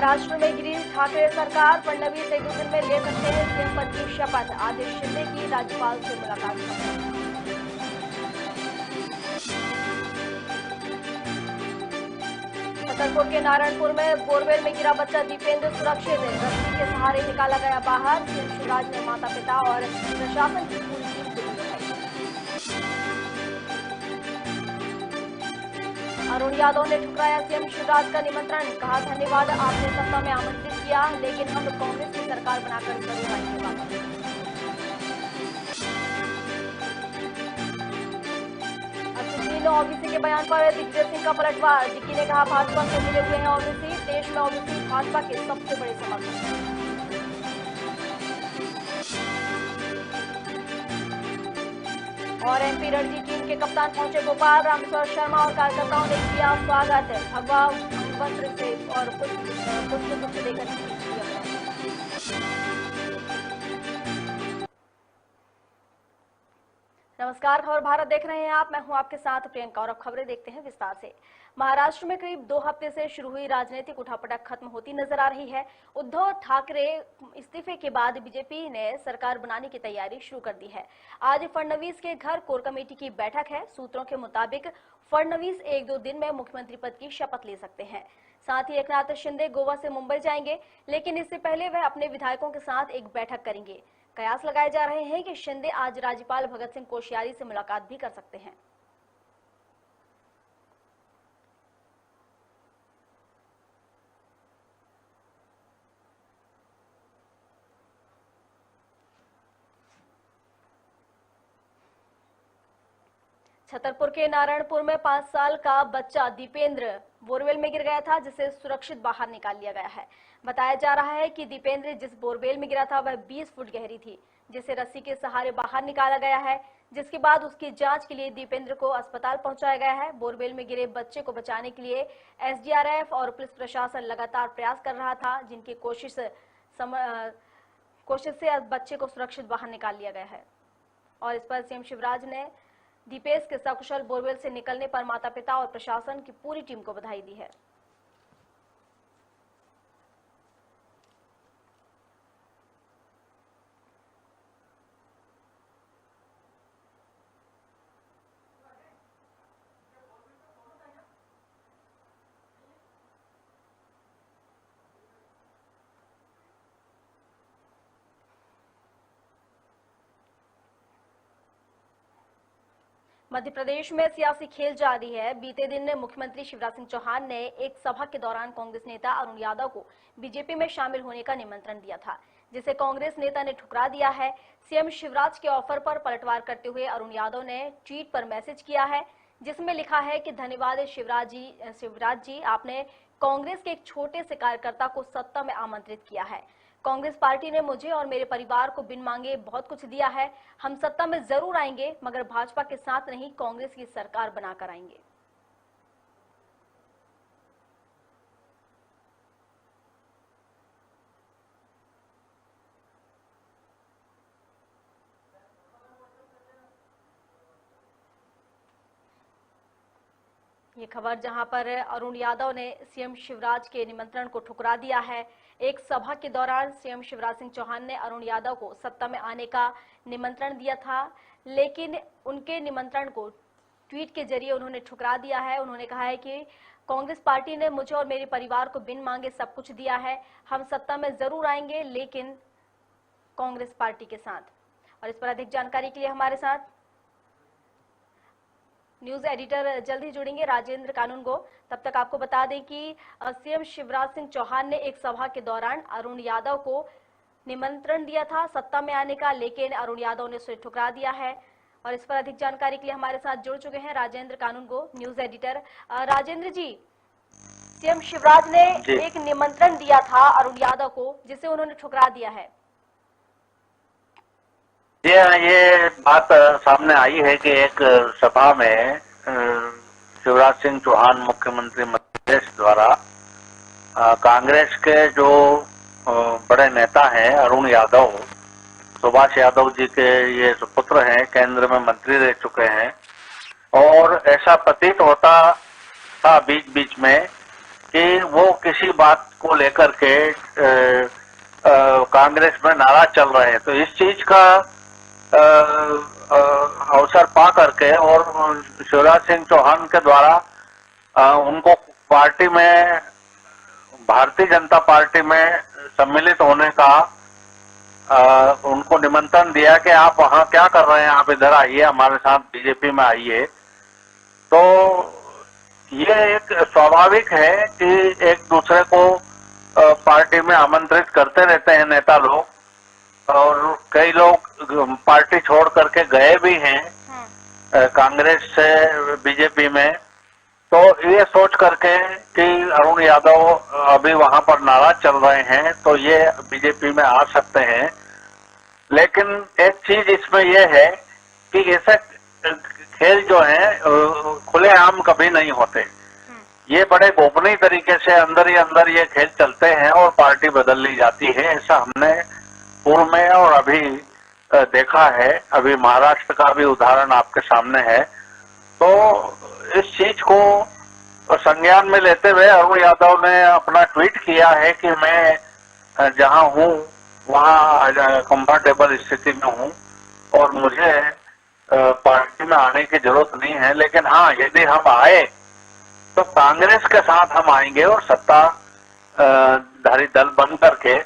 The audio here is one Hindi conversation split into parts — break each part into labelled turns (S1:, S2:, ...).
S1: महाराष्ट्र में गिरी ठाकरे सरकार, फडणवीस एक दो दिन में ले सकते हैं सीएम पद की शपथ। आदेश शिंदे की राज्यपाल से मुलाकात। छतरपुर के नारायणपुर में बोरवेल में गिरा बच्चा दीपेंद्र सुरक्षित, रस्सी के सहारे निकाला गया बाहर। सीएम शिवराज ने माता पिता और प्रशासन की पूरी टीम को दी बधाई। अरुण यादव ने ठुकराया सीएम शिवराज का निमंत्रण, कहा धन्यवाद आपने सत्ता में आमंत्रित किया, लेकिन हम कांग्रेस की सरकार बनाकर जरूर आएंगे वापस। असदुद्दीन ओवैसी के बयान पर दिग्विजय सिंह का पलटवार, डिक्की ने कहा भाजपा से मिले हुए हैं ओवैसी, देश में ओवैसी भाजपा के सबसे बड़े समर्थक। और एमपी रणजी टीम के कप्तान पहुंचे भोपाल, रामेश्वर शर्मा और कार्यकर्ताओं ने किया स्वागत। भगवा वस्त्र से और पुष्प देकर नमस्कार, खबर भारत देख रहे हैं आप। मैं हूं आपके साथ प्रियंका और अब खबरें देखते हैं विस्तार से। महाराष्ट्र में करीब 2 हफ्ते से शुरू हुई राजनीतिक उठापटक खत्म होती नजर आ रही है। उद्धव ठाकरे इस्तीफे के बाद बीजेपी ने सरकार बनाने की तैयारी शुरू कर दी है। आज फडणवीस के घर कोर कमेटी की बैठक है। सूत्रों के मुताबिक फडणवीस 1-2 दिन में मुख्यमंत्री पद की शपथ ले सकते हैं। साथ ही एकनाथ शिंदे गोवा से मुंबई जाएंगे, लेकिन इससे पहले वह अपने विधायकों के साथ एक बैठक करेंगे। कयास लगाए जा रहे हैं कि शिंदे आज राज्यपाल भगत सिंह कोश्यारी से मुलाकात भी कर सकते हैं। छतरपुर के नारायणपुर में 5 साल का बच्चा दीपेंद्र बोरवेल में गिर गया था, जिसे सुरक्षित बाहर निकाल लिया गया है। बताया जा रहा है कि दीपेंद्र जिस बोरवेल में गिरा था वह 20 फुट गहरी थी, जिसे रस्सी के सहारे बाहर निकाला गया है, जिसके बाद उसकी जांच के लिए दीपेंद्र को अस्पताल पहुंचाया गया है। बोरवेल में गिरे बच्चे को बचाने के लिए एसडीआरएफ और पुलिस प्रशासन लगातार प्रयास कर रहा था, जिनकी कोशिश से बच्चे को सुरक्षित बाहर निकाल लिया गया है। और इस पर सीएम शिवराज ने दीपेश के सकुशल बोरवेल से निकलने पर माता पिता और प्रशासन की पूरी टीम को बधाई दी है। मध्य प्रदेश में सियासी खेल जारी है। बीते दिन मुख्यमंत्री शिवराज सिंह चौहान ने एक सभा के दौरान कांग्रेस नेता अरुण यादव को बीजेपी में शामिल होने का निमंत्रण दिया था, जिसे कांग्रेस नेता ने ठुकरा दिया है। सीएम शिवराज के ऑफर पर पलटवार करते हुए अरुण यादव ने ट्वीट पर मैसेज किया है, जिसमें लिखा है कि धन्यवाद शिवराज जी, आपने कांग्रेस के एक छोटे से कार्यकर्ता को सत्ता में आमंत्रित किया है। कांग्रेस पार्टी ने मुझे और मेरे परिवार को बिन मांगे बहुत कुछ दिया है। हम सत्ता में जरूर आएंगे, मगर भाजपा के साथ नहीं, कांग्रेस की सरकार बनाकर आएंगे। ये खबर जहां पर अरुण यादव ने सीएम शिवराज के निमंत्रण को ठुकरा दिया है। एक सभा के दौरान सीएम शिवराज सिंह चौहान ने अरुण यादव को सत्ता में आने का निमंत्रण दिया था, लेकिन उनके निमंत्रण को ट्वीट के जरिए उन्होंने ठुकरा दिया है। उन्होंने कहा है कि कांग्रेस पार्टी ने मुझे और मेरे परिवार को बिन मांगे सब कुछ दिया है। हम सत्ता में जरूर आएंगे, लेकिन कांग्रेस पार्टी के साथ। और इस पर अधिक जानकारी के लिए हमारे साथ न्यूज एडिटर जल्द ही जुड़ेंगे, राजेंद्र कानूनगो। तब तक आपको बता दें कि सीएम शिवराज सिंह चौहान ने एक सभा के दौरान अरुण यादव को निमंत्रण दिया था सत्ता में आने का, लेकिन अरुण यादव ने उसे ठुकरा दिया है। और इस पर अधिक जानकारी के लिए हमारे साथ जुड़ चुके हैं राजेंद्र कानूनगो, न्यूज एडिटर। राजेंद्र जी, सीएम शिवराज ने एक निमंत्रण दिया था अरुण यादव को, जिसे उन्होंने ठुकरा दिया है।
S2: ये बात सामने आई है कि एक सभा में शिवराज सिंह चौहान मुख्यमंत्री मध्य प्रदेश द्वारा कांग्रेस के जो बड़े नेता हैं अरुण यादव, सुभाष यादव जी के ये सुपुत्र हैं, केंद्र में मंत्री रह चुके हैं, और ऐसा प्रतीत होता था बीच बीच में कि वो किसी बात को लेकर के कांग्रेस में नाराज चल रहे हैं। तो इस चीज का अवसर पा करके और शिवराज सिंह चौहान के द्वारा उनको पार्टी में, भारतीय जनता पार्टी में सम्मिलित होने का उनको निमंत्रण दिया कि आप वहां क्या कर रहे हैं, आप इधर आइए, हमारे साथ बीजेपी में आइए। तो ये एक स्वाभाविक है कि एक दूसरे को पार्टी में आमंत्रित करते रहते हैं नेता लोग, और कई लोग पार्टी छोड़ करके गए भी हैं कांग्रेस से बीजेपी में। तो ये सोच करके कि अरुण यादव अभी वहां पर नाराज चल रहे हैं तो ये बीजेपी में आ सकते हैं। लेकिन एक चीज इसमें यह है कि ऐसे खेल जो है खुलेआम कभी नहीं होते, ये बड़े गोपनीय तरीके से अंदर ही अंदर ये खेल चलते हैं और पार्टी बदल ली जाती है। ऐसा हमने पूर्व में और अभी देखा है, अभी महाराष्ट्र का भी उदाहरण आपके सामने है। तो इस चीज को संज्ञान में लेते हुए अरुण यादव ने अपना ट्वीट किया है कि मैं जहां हूं वहां कंफर्टेबल स्थिति में हूं और मुझे पार्टी में आने की जरूरत नहीं है। लेकिन हाँ, यदि हम आए तो कांग्रेस के साथ हम आएंगे और सत्ताधारी दल बन करके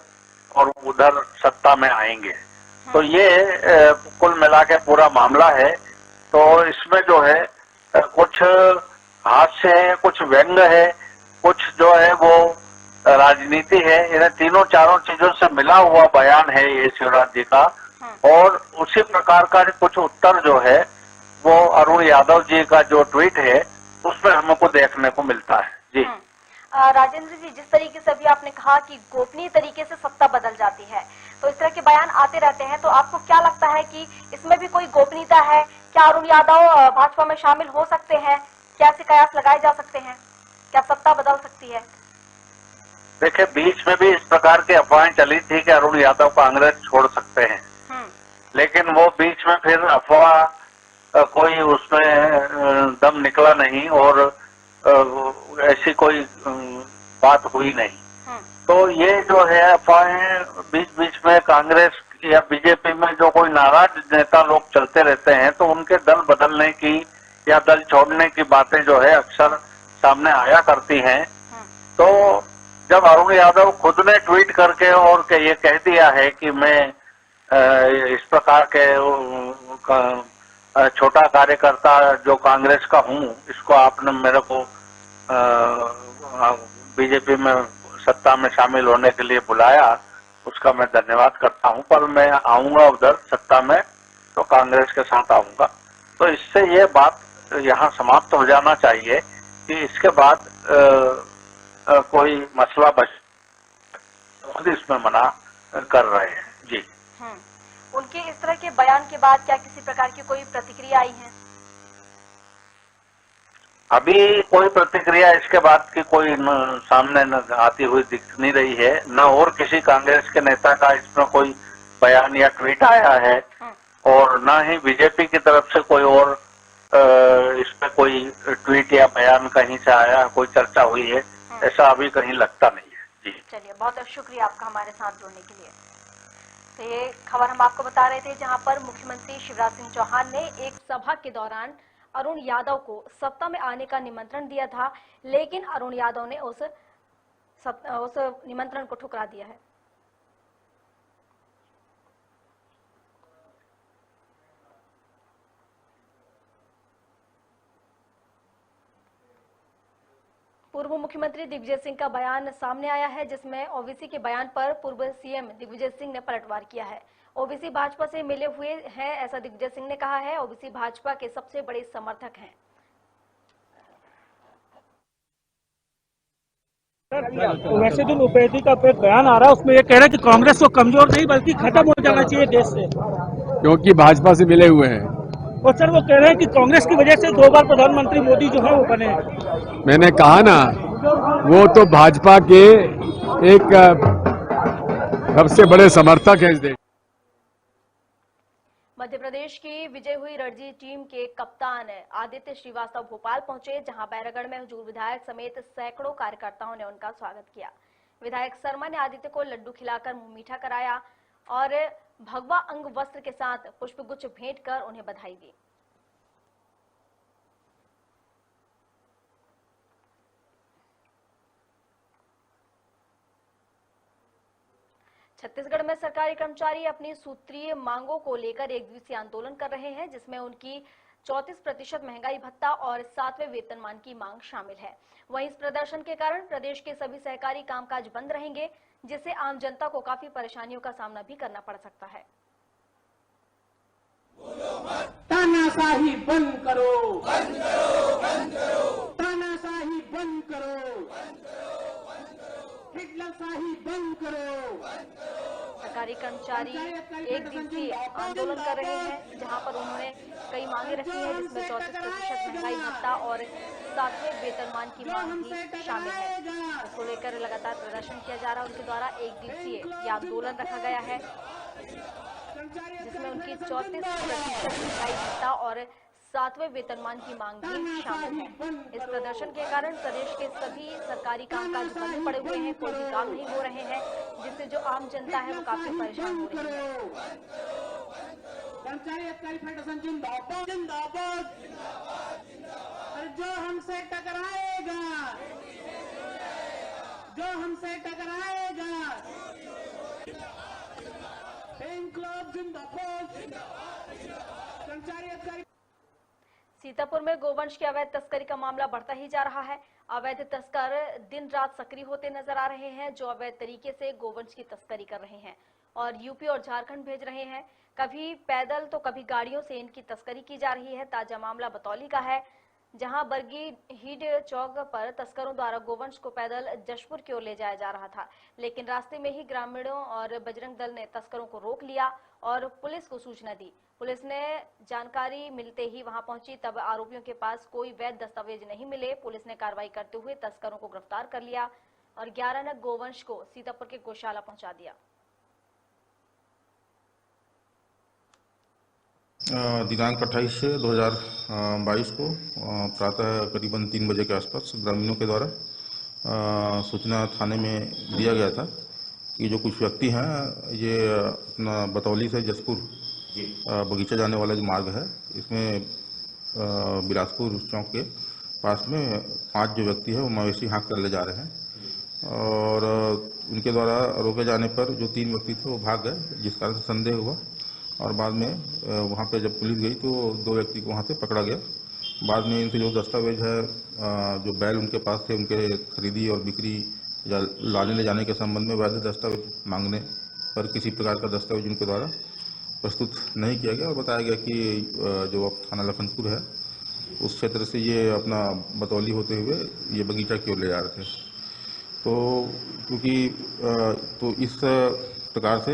S2: और उधर सत्ता में आएंगे। तो ये कुल मिला के पूरा मामला है। तो इसमें जो है कुछ हास्य है, कुछ व्यंग है, कुछ जो है वो राजनीति है। इन्हें तीनों चारों चीजों से मिला हुआ बयान है ये शिवराज जी का। और उसी प्रकार का कुछ उत्तर जो है वो अरुण यादव जी का जो ट्वीट है उसमें हमको देखने को मिलता है। जी
S1: राजेंद्र जी, जिस तरीके से अभी आपने कहा कि गोपनीय तरीके से सत्ता बदल जाती है, तो इस तरह के बयान आते रहते हैं, तो आपको क्या लगता है कि इसमें भी कोई गोपनीयता है? क्या अरुण यादव भाजपा में शामिल हो सकते हैं? क्या ऐसे कयास लगाए जा सकते हैं? क्या सत्ता बदल सकती है?
S2: देखिए, बीच में भी इस प्रकार की अफवाहें चली थी कि अरुण यादव कांग्रेस छोड़ सकते हैं, लेकिन वो बीच में फिर अफवाह कोई उसमें दम निकला नहीं और ऐसी कोई बात हुई नहीं। तो ये जो है अफवाहें बीच बीच में कांग्रेस या बीजेपी में जो कोई नाराज नेता लोग चलते रहते हैं तो उनके दल बदलने की या दल छोड़ने की बातें जो है अक्सर सामने आया करती हैं। तो जब अरुण यादव खुद ने ट्वीट करके और ये कह दिया है कि मैं इस प्रकार के छोटा कार्यकर्ता जो कांग्रेस का हूं, इसको आपने मेरे को बीजेपी में सत्ता में शामिल होने के लिए बुलाया, उसका मैं धन्यवाद करता हूं, पर मैं आऊंगा उधर सत्ता में तो कांग्रेस के साथ आऊंगा। तो इससे ये बात यहाँ समाप्त हो जाना चाहिए कि इसके बाद कोई मसला खुद इसमें मना कर रहे हैं। जी,
S1: उनके इस तरह के बयान के बाद क्या किसी प्रकार की कोई प्रतिक्रिया आई है?
S2: अभी कोई प्रतिक्रिया इसके बाद की कोई सामने न आती हुई दिख नहीं रही है, न और किसी कांग्रेस के नेता का इसमें कोई बयान या ट्वीट आया है और न ही बीजेपी की तरफ से कोई और इसमें कोई ट्वीट या बयान कहीं से आया, कोई चर्चा हुई है, ऐसा अभी कहीं लगता नहीं है। जी,
S1: चलिए, बहुत शुक्रिया आपका हमारे साथ जुड़ने के लिए। तो ये खबर हम आपको बता रहे थे, जहां पर मुख्यमंत्री शिवराज सिंह चौहान ने एक सभा के दौरान अरुण यादव को सत्ता में आने का निमंत्रण दिया था, लेकिन अरुण यादव ने उस निमंत्रण को ठुकरा दिया है। पूर्व मुख्यमंत्री दिग्विजय सिंह का बयान सामने आया है, जिसमें ओबीसी के बयान पर पूर्व सीएम दिग्विजय सिंह ने पलटवार किया है। ओबीसी भाजपा से मिले हुए हैं, ऐसा दिग्विजय सिंह ने कहा है। ओबीसी भाजपा के सबसे बड़े समर्थक हैं।
S3: तो वैसे जो उपेंद्र का बयान आ रहा है उसमें ये कह रहे हैं कि कांग्रेस को कमजोर नहीं बल्कि खत्म हो जाना चाहिए देश से,
S4: क्योंकि भाजपा से मिले हुए हैं।
S3: और सर वो कह रहे हैं कि कांग्रेस की वजह से 2 बार प्रधानमंत्री मोदी जो है वो बने।
S4: मैंने कहा ना, वो तो भाजपा के एक सबसे बड़े समर्थक है इस देश।
S1: मध्य प्रदेश की विजय हुई रणजी टीम के कप्तान आदित्य श्रीवास्तव भोपाल पहुंचे, जहां बैरागढ़ में हुजूर विधायक समेत सैकड़ों कार्यकर्ताओं ने उनका स्वागत किया। विधायक शर्मा ने आदित्य को लड्डू खिलाकर मुंह मीठा कराया और भगवा अंग वस्त्र के साथ पुष्पगुच्छ भेंट कर उन्हें बधाई दी। छत्तीसगढ़ में सरकारी कर्मचारी अपनी सूत्रीय मांगों को लेकर एक दिवसीय आंदोलन कर रहे हैं, जिसमें उनकी 34% महंगाई भत्ता और 7वें वेतनमान की मांग शामिल है। वहीं इस प्रदर्शन के कारण प्रदेश के सभी सहकारी कामकाज बंद रहेंगे, जिससे आम जनता को काफी परेशानियों का सामना भी करना पड़ सकता है।
S5: तानाशाही बंद करो, बंद करो, बंद करो, तानाशाही बंद करो, बंद करो, बंद करो, हिटलरशाही बंद करो।
S1: सरकारी कर्मचारी एक दिवसीय आंदोलन कर रहे हैं, जहां पर उन्होंने कई मांगे रखी हैं, जिसमें 34% महंगाई भत्ता और 7वें वेतनमान की मांग भी शामिल है। इसको लेकर लगातार प्रदर्शन किया जा रहा है। उनके द्वारा एक दिवसीय यह आंदोलन रखा गया है, जिसमें उनकी 34% महंगाई भत्ता और 7वें वेतनमान की मांग भी शामिल है। इस प्रदर्शन के कारण प्रदेश के सभी सरकारी कामकाज बंद पड़े हुए हैं, कोई भी काम नहीं हो रहे हैं, जिससे जो आम जनता है वो काफी परेशान हो रही है।
S5: कर्मचारी अधिकारी फेडरेशन जिंदाबाद, जिंदाबाद, और जो हमसे टकराएगा, जो हमसे टकराएगा, इंकलाब जिंदाबाद, कर्मचारी अधिकारी।
S1: सीतापुर में गोवंश की अवैध तस्करी का मामला बढ़ता ही जा रहा है। अवैध तस्कर दिन रात सक्रिय होते नजर आ रहे हैं, जो अवैध तरीके से गोवंश की तस्करी कर रहे हैं और यूपी और झारखंड भेज रहे हैं। कभी पैदल तो कभी गाड़ियों से इनकी तस्करी की जा रही है। ताजा मामला बतौली का है, जहां बरगी हीड चौक पर तस्करों द्वारा गोवंश को पैदल जशपुर की ओर ले जाया जा रहा था, लेकिन रास्ते में ही ग्रामीणों और बजरंग दल ने तस्करों को रोक लिया और पुलिस को सूचना दी। पुलिस ने जानकारी मिलते ही वहां पहुंची, तब आरोपियों के पास कोई वैध दस्तावेज नहीं मिले। पुलिस ने कार्रवाई करते हुए तस्करों को गिरफ्तार कर लिया और 11 नग गोवंश को सीतापुर के गौशाला पहुंचा दिया।
S6: दिनांक 28/2022 को प्रातः करीबन 3 बजे के आसपास ग्रामीणों के द्वारा सूचना थाने में दिया गया था कि जो कुछ व्यक्ति हैं, ये अपना बतौली से जसपुर बगीचा जाने वाला जो मार्ग है, इसमें बिलासपुर चौक के पास में 5 जो व्यक्ति हैं वो मवेशी हाँक कर ले जा रहे हैं और उनके द्वारा रोके जाने पर जो 3 व्यक्ति थे वो भाग गए, जिस कारण से संदेह हुआ और बाद में वहाँ पे जब पुलिस गई तो 2 व्यक्ति को वहाँ से पकड़ा गया। बाद में इनसे जो दस्तावेज है, जो बैल उनके पास थे, उनके खरीदी और बिक्री या लाने ले जाने के संबंध में वैध दस्तावेज मांगने पर किसी प्रकार का दस्तावेज उनके द्वारा प्रस्तुत नहीं किया गया और बताया गया कि जो थाना लखनपुर है उस क्षेत्र से ये अपना बतौली होते हुए ये बगीचा की ओर ले जा रहे थे। तो क्योंकि तो इस प्रकार से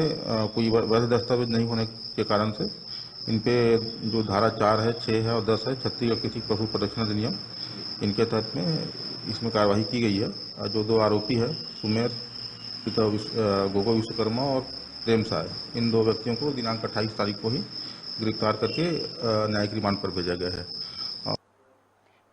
S6: कोई वैध दस्तावेज नहीं होने के कारण से इन पे जो धारा 4 है, 6 है और 10 है छत्तीसगढ़ कृषि पशु संरक्षण अधिनियम, इनके तहत में इसमें कार्रवाई की गई है। जो 2 आरोपी है, सुमेर पिता गोगो विश्वकर्मा और प्रेम साय, इन 2 व्यक्तियों को दिनांक 28 तारीख को ही गिरफ्तार करके न्यायिक रिमांड पर भेजा गया है।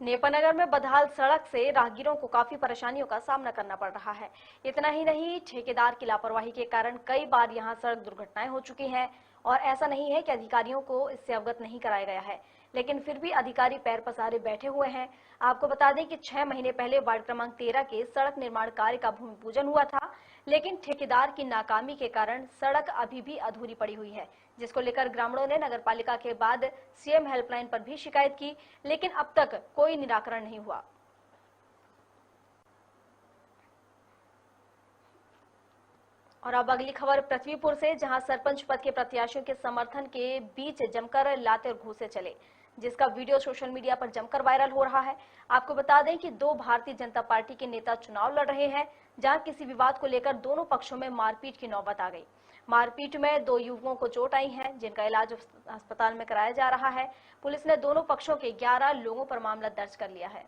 S1: नेपानगर में बदहाल सड़क से राहगीरों को काफी परेशानियों का सामना करना पड़ रहा है। इतना ही नहीं, ठेकेदार की लापरवाही के कारण कई बार यहां सड़क दुर्घटनाएं हो चुकी हैं और ऐसा नहीं है कि अधिकारियों को इससे अवगत नहीं कराया गया है, लेकिन फिर भी अधिकारी पैर पसारे बैठे हुए हैं। आपको बता दें कि 6 महीने पहले वार्ड क्रमांक 13 के सड़क निर्माण कार्य का भूमि पूजन हुआ था, लेकिन ठेकेदार की नाकामी के कारण सड़क अभी भी अधूरी पड़ी हुई है, जिसको लेकर ग्रामीणों ने नगरपालिका के बाद सीएम हेल्पलाइन पर भी शिकायत की, लेकिन अब तक कोई निराकरण नहीं हुआ। और अब अगली खबर पृथ्वीपुर से, जहां सरपंच पद के प्रत्याशियों के समर्थन के बीच जमकर लाते और घूसे चले, जिसका वीडियो सोशल मीडिया पर जमकर वायरल हो रहा है। आपको बता दें कि 2 भारतीय जनता पार्टी के नेता चुनाव लड़ रहे हैं, जहां किसी विवाद को लेकर दोनों पक्षों में मारपीट की नौबत आ गई। मारपीट में 2 युवकों को चोट आई है, जिनका इलाज अस्पताल में कराया जा रहा है। पुलिस ने दोनों पक्षों के 11 लोगों पर मामला दर्ज कर लिया है।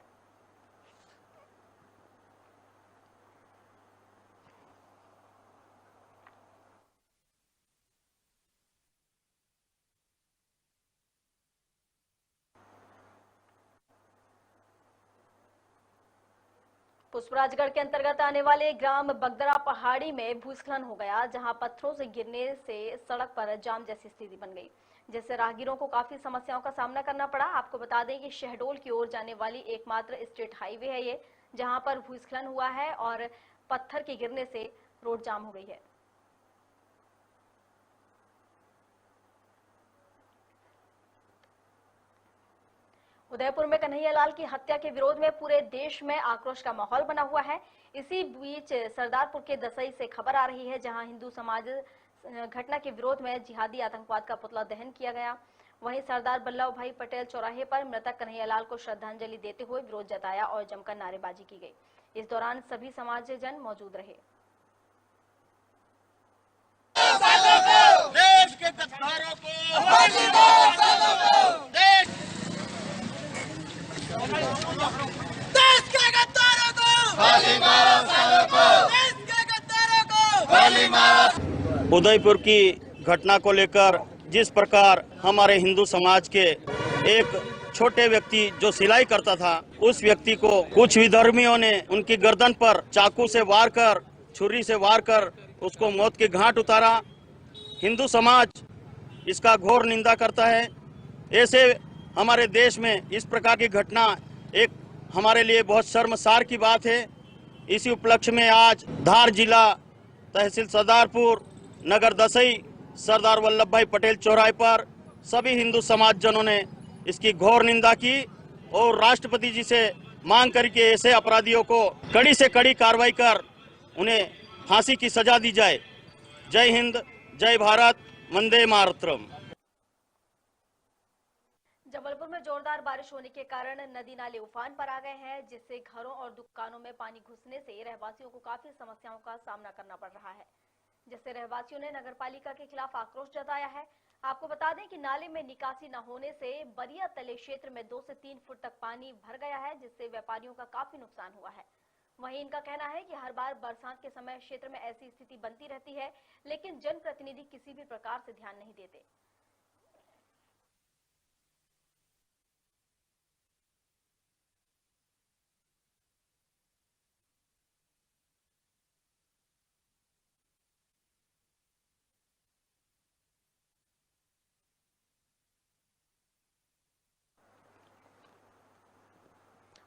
S1: पुष्पराजगढ़ के अंतर्गत आने वाले ग्राम बगदरा पहाड़ी में भूस्खलन हो गया, जहां पत्थरों से गिरने से सड़क पर जाम जैसी स्थिति बन गई, जिससे राहगीरों को काफी समस्याओं का सामना करना पड़ा। आपको बता दें कि शहडोल की ओर जाने वाली एकमात्र स्टेट हाईवे है ये, जहां पर भूस्खलन हुआ है और पत्थर के गिरने से रोड जाम हो गई है। उदयपुर में कन्हैयालाल की हत्या के विरोध में पूरे देश में आक्रोश का माहौल बना हुआ है। इसी बीच सरदारपुर के दसई से खबर आ रही है, जहां हिंदू समाज घटना के विरोध में जिहादी आतंकवाद का पुतला दहन किया गया। वहीं सरदार वल्लभ भाई पटेल चौराहे पर मृतक कन्हैयालाल को श्रद्धांजलि देते हुए विरोध जताया और जमकर नारेबाजी की गई। इस दौरान सभी समाजजन मौजूद रहे।
S7: देश के गद्दारों को उदयपुर की घटना को लेकर जिस प्रकार हमारे हिंदू समाज के एक छोटे व्यक्ति जो सिलाई करता था, उस व्यक्ति को कुछ विधर्मियों ने उनकी गर्दन पर चाकू से वार कर, छुरी से वार कर उसको मौत के घाट उतारा। हिंदू समाज इसका घोर निंदा करता है। ऐसे हमारे देश में इस प्रकार की घटना एक हमारे लिए बहुत शर्मसार की बात है। इसी उपलक्ष्य में आज धार जिला तहसील सरदारपुर नगर दसई सरदार वल्लभ भाई पटेल चौराहे पर सभी हिंदू समाज जनों ने इसकी घोर निंदा की और राष्ट्रपति जी से मांग करके ऐसे अपराधियों को कड़ी से कड़ी कार्रवाई कर उन्हें फांसी की सजा दी जाए। जय हिंद, जय भारत, वंदे मातरम।
S1: जबलपुर में जोरदार बारिश होने के कारण नदी नाले उफान पर आ गए हैं, जिससे घरों और दुकानों में पानी घुसने से रहवासियों को काफी समस्याओं का सामना करना पड़ रहा है, जिससे रहवासियों ने नगरपालिका के खिलाफ आक्रोश जताया है। आपको बता दें कि नाले में निकासी न होने से बरिया तले क्षेत्र में 2 से 3 फुट तक पानी भर गया है, जिससे व्यापारियों का काफी नुकसान हुआ है। वहीं इनका कहना है कि हर बार बरसात के समय क्षेत्र में ऐसी स्थिति बनती रहती है, लेकिन जनप्रतिनिधि किसी भी प्रकार से ध्यान नहीं देते।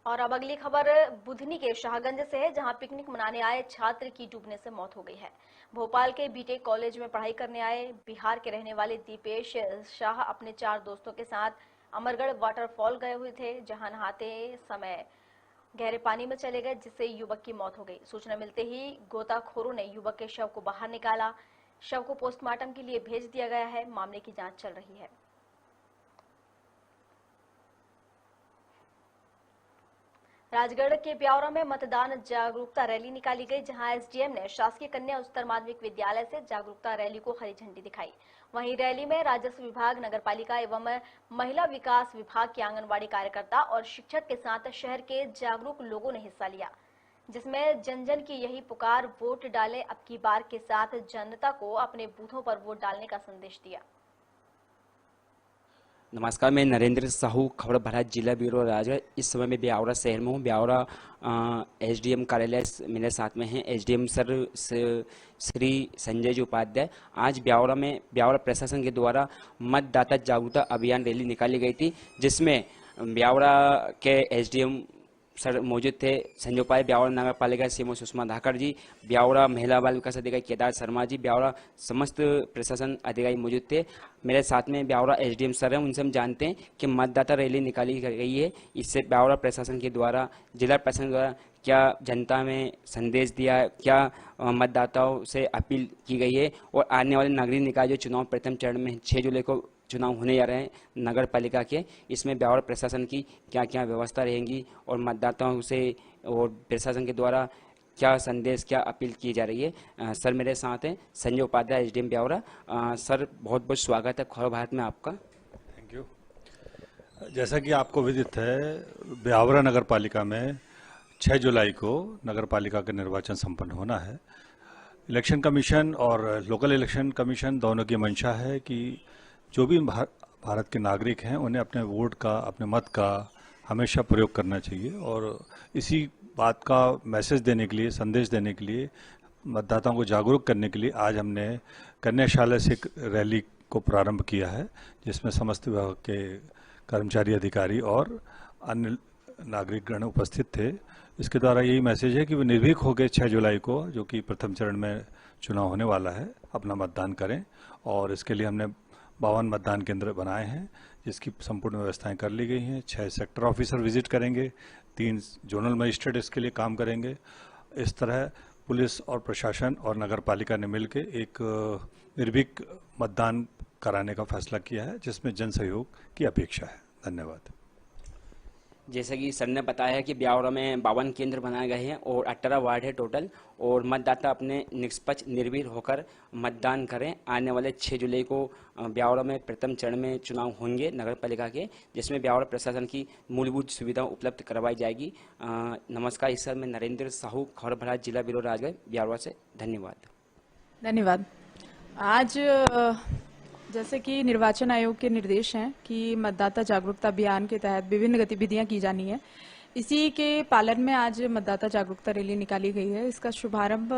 S1: और अब अगली खबर बुधनी के शाहगंज से है, जहां पिकनिक मनाने आए छात्र की डूबने से मौत हो गई है। भोपाल के बीटेक कॉलेज में पढ़ाई करने आए बिहार के रहने वाले दीपेश शाह अपने 4 दोस्तों के साथ अमरगढ़ वाटरफॉल गए हुए थे, जहां नहाते समय गहरे पानी में चले गए, जिससे युवक की मौत हो गई। सूचना मिलते ही गोताखोरों ने युवक के शव को बाहर निकाला। शव को पोस्टमार्टम के लिए भेज दिया गया है। मामले की जांच चल रही है। राजगढ़ के ब्यावरा में मतदान जागरूकता रैली निकाली गई, जहां एसडीएम ने शासकीय कन्या उच्चतर माध्यमिक विद्यालय से जागरूकता रैली को हरी झंडी दिखाई। वहीं रैली में राजस्व विभाग, नगरपालिका एवं महिला विकास विभाग के आंगनबाड़ी कार्यकर्ता और शिक्षक के साथ शहर के जागरूक लोगों ने हिस्सा लिया, जिसमें जन जन की यही पुकार, वोट डालें अब की बार के साथ जनता को अपने बूथों पर वोट डालने का संदेश दिया।
S8: नमस्कार, मैं नरेंद्र साहू, खबर भारत, जिला ब्यूरो राजगढ़। इस समय मैं ब्यावरा शहर में हूँ। ब्यावरा एसडीएम कार्यालय मेरे साथ में हैं एसडीएम सर श्री संजय जी उपाध्याय। आज ब्यावरा में ब्यावरा प्रशासन के द्वारा मतदाता जागरूकता अभियान रैली निकाली गई थी, जिसमें ब्यावरा के एसडीएम सर मौजूद थे, संजय उपाध्याय, ब्यावरा नगर पालिका सीएमओ सुषमा धाकड़ जी, ब्यावरा महिला बाल विकास अधिकारी केदार शर्मा जी, ब्यावरा समस्त प्रशासन अधिकारी मौजूद थे। मेरे साथ में ब्यावरा एसडीएम सर हैं, उनसे हम जानते हैं कि मतदाता रैली निकाली गई है, इससे ब्यावरा प्रशासन के द्वारा, जिला प्रशासन द्वारा क्या जनता में संदेश दिया है, क्या मतदाताओं से अपील की गई है, और आने वाले नगरीय निकाय जो चुनाव प्रथम चरण में 6 जुलाई को चुनाव होने जा रहे हैं नगर पालिका के, इसमें ब्यावरा प्रशासन की क्या क्या व्यवस्था रहेंगी और मतदाताओं से और प्रशासन के द्वारा क्या संदेश, क्या अपील की जा रही है। सर मेरे साथ हैं संजय उपाध्याय एसडीएम ब्यावरा। सर बहुत बहुत स्वागत है खबर भारत में आपका।
S9: Thank you. जैसा कि आपको विदित है, ब्यावरा नगर पालिका में 6 जुलाई को नगर पालिका का निर्वाचन संपन्न होना है। इलेक्शन कमीशन और लोकल इलेक्शन कमीशन दोनों की मंशा है कि जो भी भारत के नागरिक हैं उन्हें अपने वोट का, अपने मत का हमेशा प्रयोग करना चाहिए, और इसी बात का मैसेज देने के लिए, संदेश देने के लिए, मतदाताओं को जागरूक करने के लिए आज हमने कन्याशाला से एक रैली को प्रारंभ किया है, जिसमें समस्त विभाग के कर्मचारी, अधिकारी और अन्य नागरिकगण उपस्थित थे। इसके द्वारा यही मैसेज है कि वे निर्भीक होकर 6 जुलाई को, जो कि प्रथम चरण में चुनाव होने वाला है, अपना मतदान करें। और इसके लिए हमने 52 मतदान केंद्र बनाए हैं, जिसकी संपूर्ण व्यवस्थाएं कर ली गई हैं। 6 सेक्टर ऑफिसर विजिट करेंगे, 3 जोनल मजिस्ट्रेट इसके लिए काम करेंगे। इस तरह पुलिस और प्रशासन और नगर पालिका ने मिलकर एक निर्भीक मतदान कराने का फैसला किया है, जिसमें जन सहयोग की अपेक्षा है। धन्यवाद।
S8: जैसे कि सर ने बताया कि ब्यावरा में 52 केंद्र बनाए गए हैं और 18 वार्ड है टोटल, और मतदाता अपने निष्पक्ष निर्भीक होकर मतदान करें। आने वाले 6 जुलाई को ब्यावरा में प्रथम चरण में चुनाव होंगे नगर पालिका के, जिसमें ब्यावरा प्रशासन की मूलभूत सुविधा उपलब्ध करवाई जाएगी। नमस्कार, इस सर मैं नरेंद्र साहू, खबर भरा, जिला ब्यूरो राजगढ़, ब्यावरा से।
S10: धन्यवाद। आज जैसे कि निर्वाचन आयोग के निर्देश हैं कि मतदाता जागरूकता अभियान के तहत विभिन्न गतिविधियां की जानी है, इसी के पालन में आज मतदाता जागरूकता रैली निकाली गई है। इसका शुभारंभ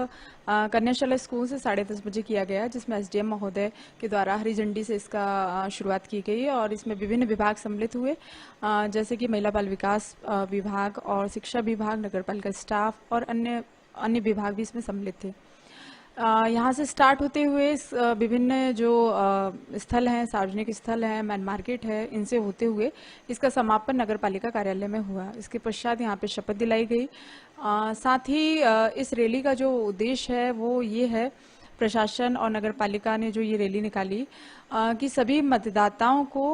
S10: कन्याशाला स्कूल से 10:30 बजे किया गया, जिसमें एसडीएम महोदय के द्वारा हरी झंडी से इसका शुरुआत की गई और इसमें विभिन्न विभाग सम्मिलित हुए, जैसे कि महिला बाल विकास विभाग और शिक्षा विभाग, नगर पालिका स्टाफ और अन्य विभाग भी इसमें सम्मिलित थे। यहाँ से स्टार्ट होते हुए विभिन्न जो स्थल हैं, सार्वजनिक स्थल हैं, मैन मार्केट है, इनसे होते हुए इसका समापन नगर पालिका कार्यालय में हुआ। इसके पश्चात यहाँ पे शपथ दिलाई गई। साथ ही इस रैली का जो उद्देश्य है वो ये है, प्रशासन और नगर पालिका ने जो ये रैली निकाली, कि सभी मतदाताओं को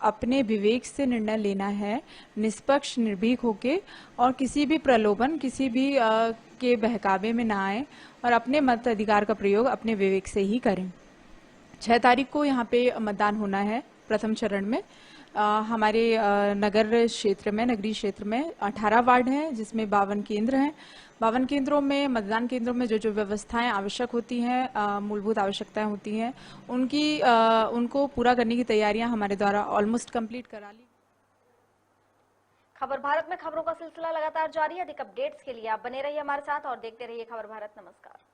S10: अपने विवेक से निर्णय लेना है, निष्पक्ष निर्भीक होके, और किसी भी प्रलोभन, किसी भी के बहकावे में ना आए और अपने मत अधिकार का प्रयोग अपने विवेक से ही करें। 6 तारीख को यहाँ पे मतदान होना है प्रथम चरण में। हमारे नगरीय क्षेत्र में 18 वार्ड हैं, जिसमें 52 केंद्र हैं। 52 केंद्रों में, मतदान केंद्रों में जो व्यवस्थाएं आवश्यक होती हैं, मूलभूत आवश्यकताएं होती हैं, उनको पूरा करने की तैयारियां हमारे द्वारा ऑलमोस्ट कंप्लीट करा ली।
S1: खबर भारत में खबरों का सिलसिला लगातार जारी है। अधिक अपडेट्स के लिए आप बने रहिए हमारे साथ और देखते रहिए खबर भारत। नमस्कार।